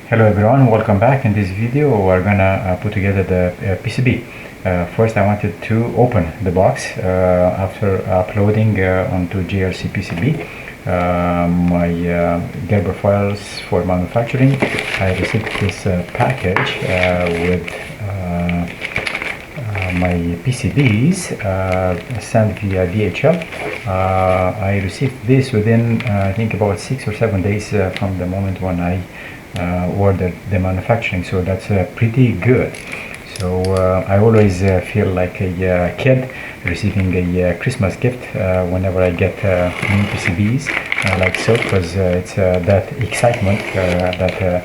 Hello everyone, welcome back. In this video we're gonna put together the PCB. First I wanted to open the box after uploading onto GRC PCB my Gerber files for manufacturing. I received this package with my PCBs sent via DHL. I received this within I think about 6 or 7 days from the moment when I ordered the manufacturing, so that's pretty good. So I always feel like a kid receiving a Christmas gift whenever I get new PCBs like so, because it's that excitement that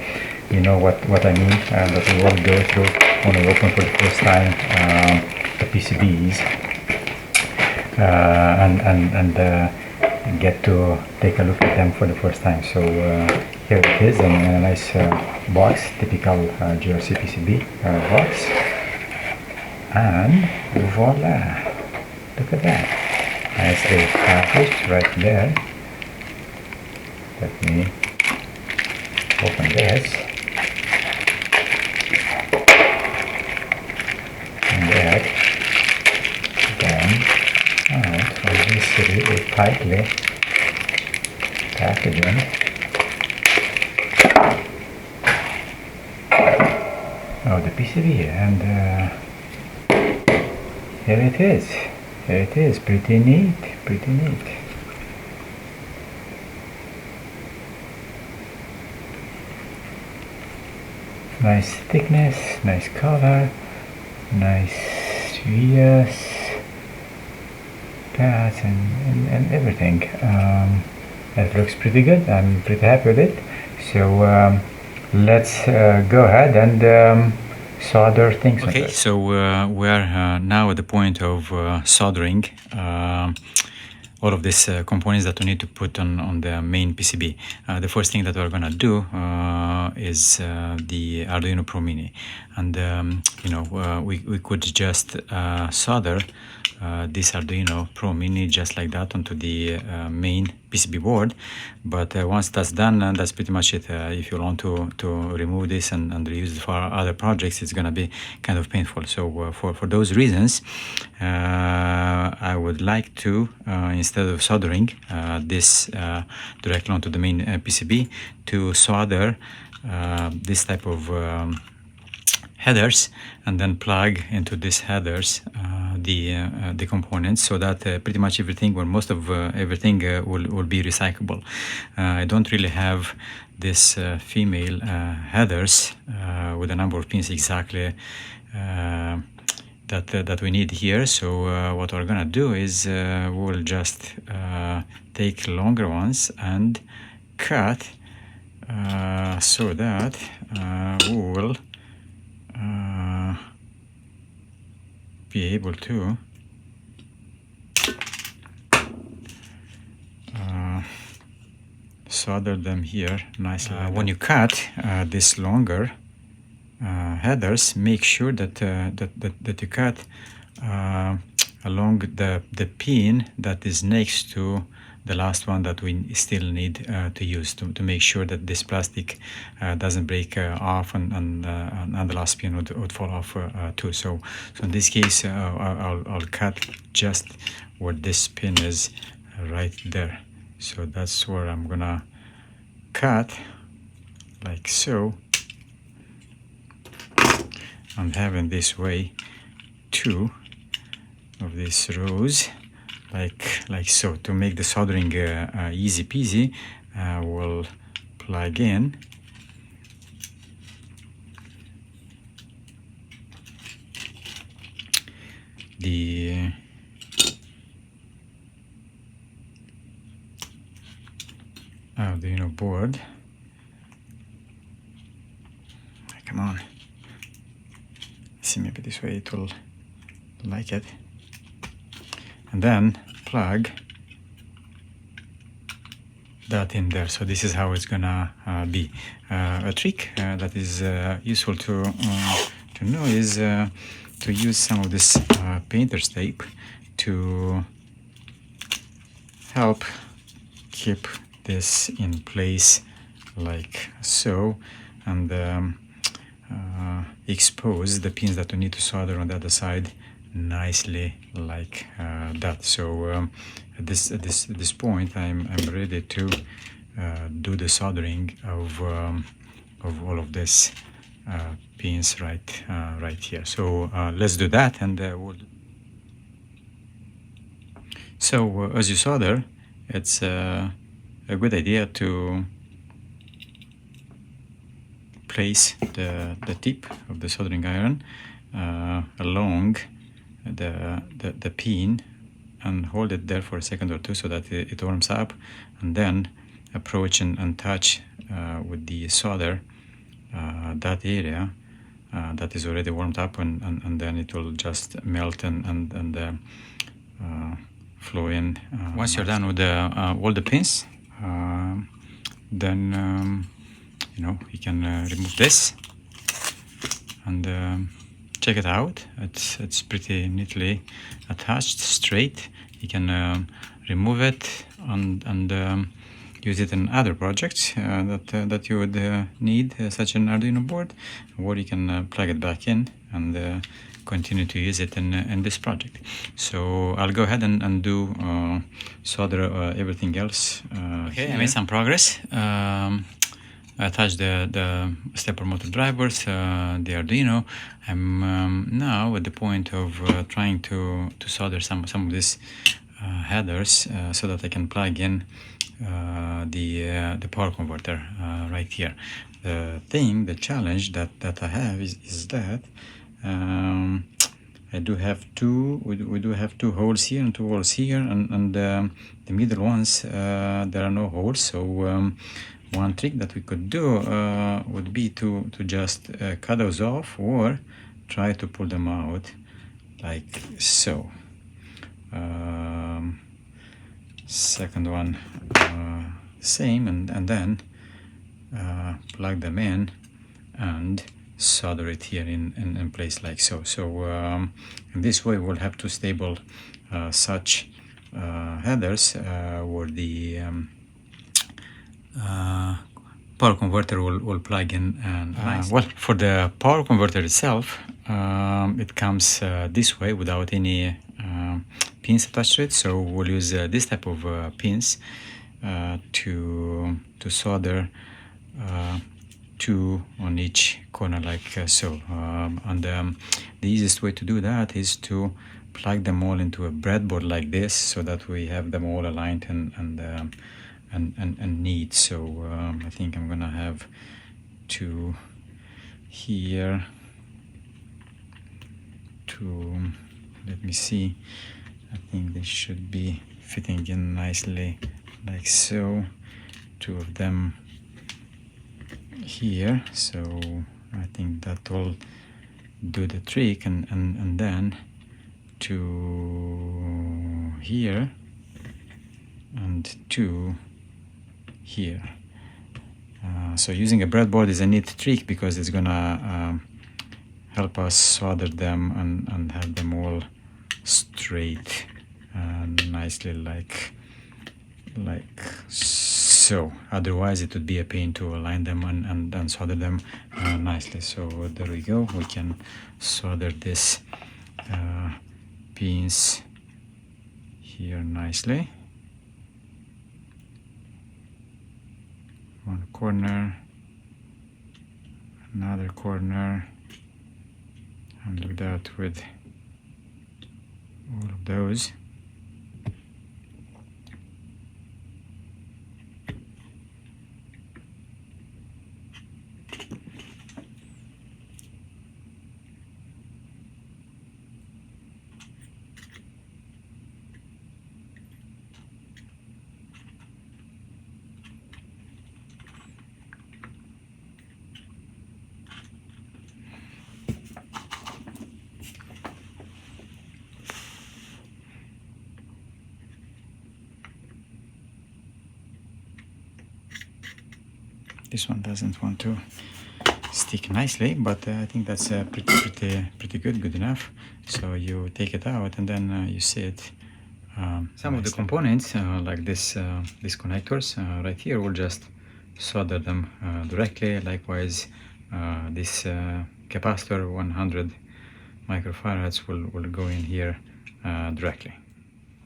you know what I mean, that we all go through when we open for the first time the PCBs and get to take a look at them for the first time. So here it is in a nice box, typical GRC PCB box, and voila, look at that, nicely packaged right there. Let me open this, and that then out of this really tightly packaging. Oh, the PCB, and here it is. Here it is. Pretty neat. Pretty neat. Nice thickness, nice color, nice vias, pads, and everything. It looks pretty good. I'm pretty happy with it. So let's go ahead and solder things. Okay, so we are now at the point of soldering all of these components that we need to put on the main PCB. The first thing that we're gonna do is the Arduino Pro Mini, and you know, we could just solder this Arduino Pro Mini just like that onto the main PCB board, but once that's done, that's pretty much it. If you want to remove this and reuse it for other projects, it's gonna be kind of painful. So for those reasons, I would like to instead of soldering this directly onto the main PCB, to solder this type of headers, and then plug into these headers the components, so that pretty much everything, or most of everything, will be recyclable. I don't really have this female headers with a number of pins exactly that we need here. So what we're gonna do is we'll just take longer ones and cut so that we will be able to solder them here nicely. When you cut this longer headers, make sure that that you cut along the pin that is next to the last one that we still need to use, to make sure that this plastic doesn't break off, and the last pin would fall off too. So in this case, I'll cut just where this pin is, right there. So that's where I'm gonna cut, like so. I'm having this way two of these rows, like so. To make the soldering easy peasy, we'll plug in the Arduino board. Come on. See, maybe this way it will like it. And then plug that in there. So this is how it's gonna be. A trick that is useful to know is to use some of this painter's tape to help keep this in place, like so. and expose the pins that we need to solder on the other side nicely like that. So at this point I'm ready to do the soldering of all of this pins right here. So let's do that, and so as you solder, it's a good idea to place the tip of the soldering iron along the pin and hold it there for a second or two so that it warms up, and then approach and touch with the solder that area that is already warmed up, and then it will just melt and flow in. Once you're done with all the pins, then you can remove this and check it out. It's pretty neatly attached, straight. You can remove it and use it in other projects that you would need such an Arduino board, or you can plug it back in and continue to use it in this project. So I'll go ahead and do solder everything else. Okay, I made some progress. I attached the stepper motor drivers, the Arduino. I'm now at the point of trying to solder some of these headers so that I can plug in the power converter right here. The challenge that I have is that I do have we do have two holes here and two holes here, and the middle ones there are no holes. So one trick that we could do would be to just cut those off or try to pull them out like so. Second one same, and then plug them in and solder it here in place like so. So in this way we'll have two stable such headers where the power converter will plug in. And well, for the power converter itself, it comes this way without any pins attached to it. So we'll use this type of pins to solder two on each corner like so. And the easiest way to do that is to plug them all into a breadboard like this, so that we have them all aligned and neat. So I think I'm gonna have two here, let me see, I think they should be fitting in nicely like so, two of them here. So I think that will do the trick, and then two here and two here. So using a breadboard is a neat trick because it's gonna help us solder them and have them all straight and nicely like so. Otherwise it would be a pain to align them and solder them nicely. So there we go. We can solder this pins here nicely. One corner, another corner, and like that with all of those. This one doesn't want to stick nicely, but I think that's pretty good enough. So you take it out and then you see it. Some of the components like these connectors right here will just solder them directly. Likewise, this capacitor 100 microfarads will go in here directly.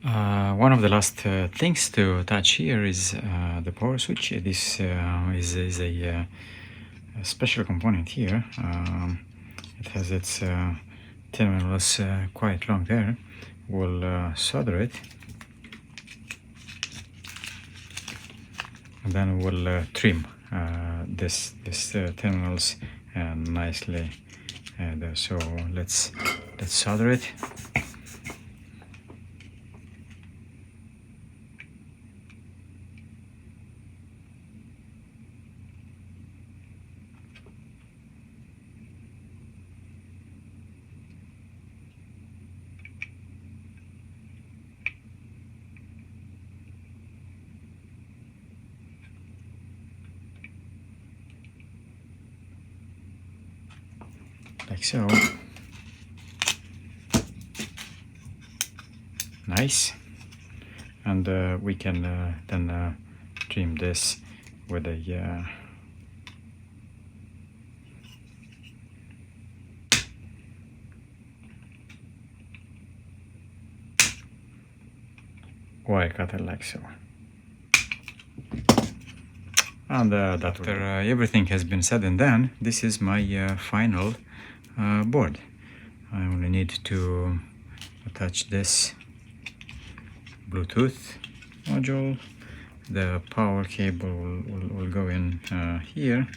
One of the last things to touch here is the power switch. This is a special component here. It has its terminals quite long there. We'll solder it, and then we'll trim this terminals nicely there. So let's solder it. Like so. Nice. And we can then trim this with a wire cutter, like so. And after everything has been said and done, this is my final board. I only need to attach this Bluetooth module. The power cable will go in here.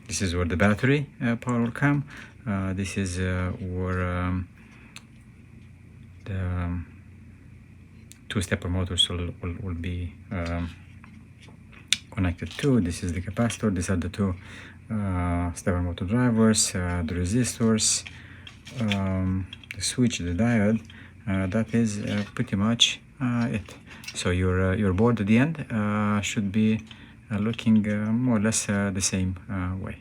This is where the battery power will come. This is where the two-stepper motors will be connected to. This is the capacitor. These are the two stepper motor drivers, the resistors, the switch, the diode. That is pretty much it. So your board at the end should be looking more or less the same way.